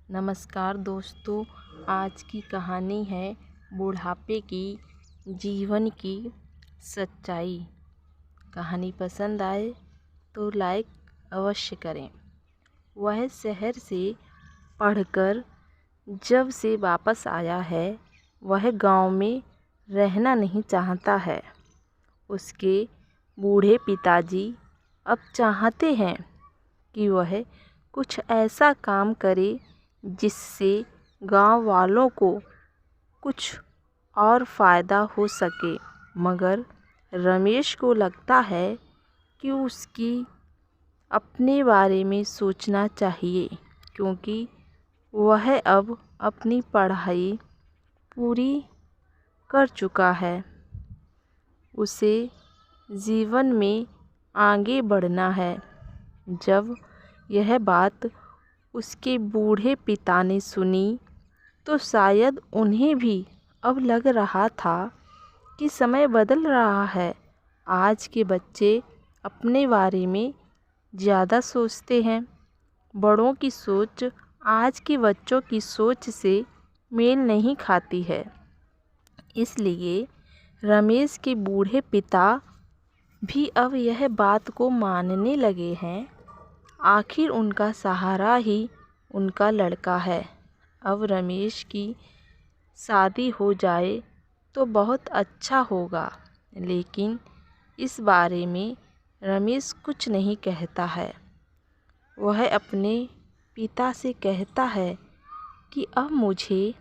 नमस्कार दोस्तों, आज की कहानी है बुढ़ापे की जीवन की सच्चाई। कहानी पसंद आए तो लाइक अवश्य करें। वह शहर से पढ़कर जब से वापस आया है, वह गांव में रहना नहीं चाहता है। उसके बूढ़े पिताजी अब चाहते हैं कि वह कुछ ऐसा काम करे जिससे गांव वालों को कुछ और फ़ायदा हो सके, मगर रमेश को लगता है कि उसकी अपने बारे में सोचना चाहिए, क्योंकि वह अब अपनी पढ़ाई पूरी कर चुका है। उसे जीवन में आगे बढ़ना है। जब यह बात उसके बूढ़े पिता ने सुनी तो शायद उन्हें भी अब लग रहा था कि समय बदल रहा है। आज के बच्चे अपने बारे में ज़्यादा सोचते हैं। बड़ों की सोच आज के बच्चों की सोच से मेल नहीं खाती है। इसलिए रमेश के बूढ़े पिता भी अब यह बात को मानने लगे हैं। आखिर उनका सहारा ही उनका लड़का है। अब रमेश की शादी हो जाए तो बहुत अच्छा होगा, लेकिन इस बारे में रमेश कुछ नहीं कहता है। वह अपने पिता से कहता है कि अब मुझे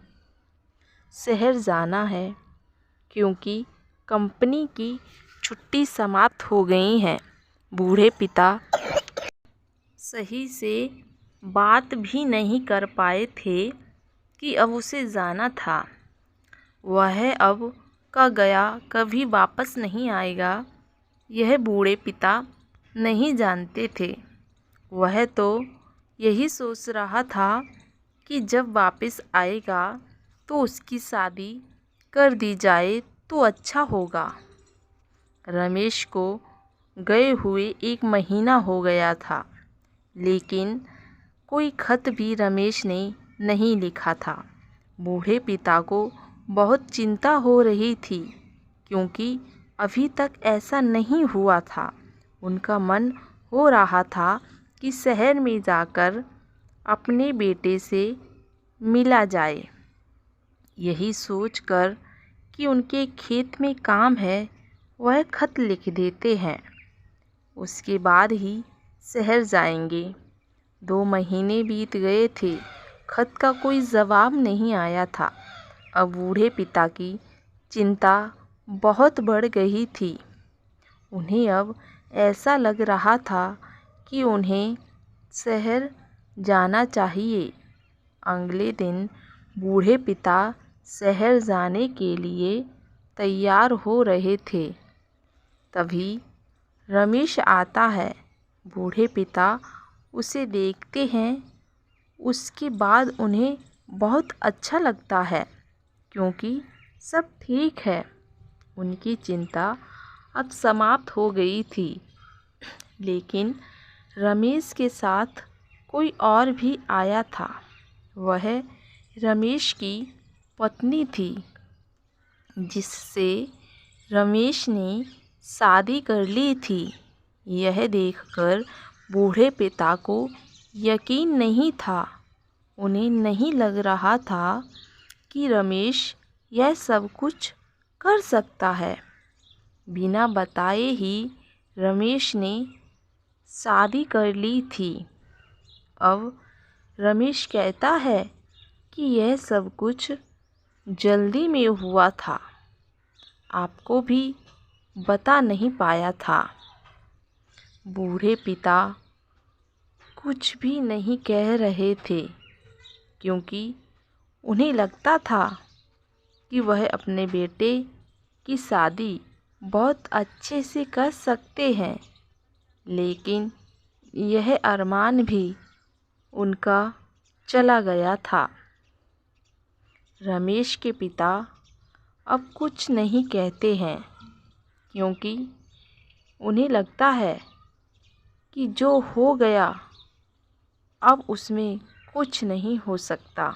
शहर जाना है, क्योंकि कंपनी की छुट्टी समाप्त हो गई है। बूढ़े पिता सही से बात भी नहीं कर पाए थे कि अब उसे जाना था। वह अब का गया कभी वापस नहीं आएगा, यह बूढ़े पिता नहीं जानते थे। वह तो यही सोच रहा था कि जब वापस आएगा तो उसकी शादी कर दी जाए तो अच्छा होगा। रमेश को गए हुए 1 महीना हो गया था, लेकिन कोई खत भी रमेश ने नहीं लिखा था। बूढ़े पिता को बहुत चिंता हो रही थी, क्योंकि अभी तक ऐसा नहीं हुआ था। उनका मन हो रहा था कि शहर में जाकर अपने बेटे से मिला जाए। यही सोचकर कि उनके खेत में काम है, वह खत लिख देते हैं। उसके बाद ही शहर जाएंगे। 2 महीने बीत गए थे, खत का कोई जवाब नहीं आया था। अब बूढ़े पिता की चिंता बहुत बढ़ गई थी। उन्हें अब ऐसा लग रहा था कि उन्हें शहर जाना चाहिए। अगले दिन बूढ़े पिता शहर जाने के लिए तैयार हो रहे थे। तभी रमेश आता है। बूढ़े पिता उसे देखते हैं। उसके बाद उन्हें बहुत अच्छा लगता है, क्योंकि सब ठीक है। उनकी चिंता अब समाप्त हो गई थी। लेकिन रमेश के साथ कोई और भी आया था। वह रमेश की पत्नी थी, जिससे रमेश ने शादी कर ली थी। यह देखकर बूढ़े पिता को यकीन नहीं था। उन्हें नहीं लग रहा था कि रमेश यह सब कुछ कर सकता है। बिना बताए ही रमेश ने शादी कर ली थी। अब रमेश कहता है कि यह सब कुछ जल्दी में हुआ था, आपको भी बता नहीं पाया था। बूढ़े पिता कुछ भी नहीं कह रहे थे, क्योंकि उन्हें लगता था कि वह अपने बेटे की शादी बहुत अच्छे से कर सकते हैं। लेकिन यह अरमान भी उनका चला गया था। रमेश के पिता अब कुछ नहीं कहते हैं, क्योंकि उन्हें लगता है कि जो हो गया अब उसमें कुछ नहीं हो सकता।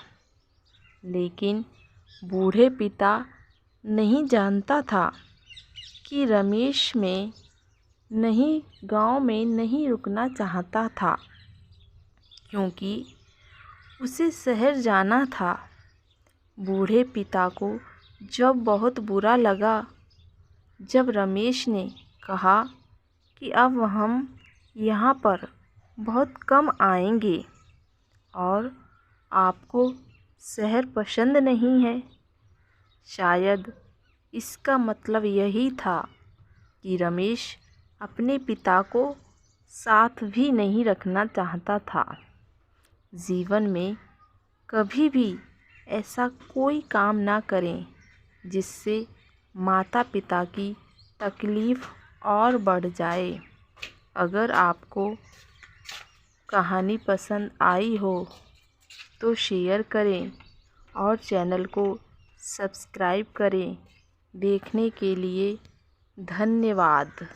लेकिन बूढ़े पिता नहीं जानता था कि रमेश में नहीं गांव में नहीं रुकना चाहता था, क्योंकि उसे शहर जाना था। बूढ़े पिता को जब बहुत बुरा लगा जब रमेश ने कहा कि अब हम यहाँ पर बहुत कम आएंगे और आपको शहर पसंद नहीं है। शायद इसका मतलब यही था कि रमेश अपने पिता को साथ भी नहीं रखना चाहता था। जीवन में कभी भी ऐसा कोई काम ना करें जिससे माता पिता की तकलीफ़ और बढ़ जाए। अगर आपको कहानी पसंद आई हो तो शेयर करें और चैनल को सब्सक्राइब करें। देखने के लिए धन्यवाद।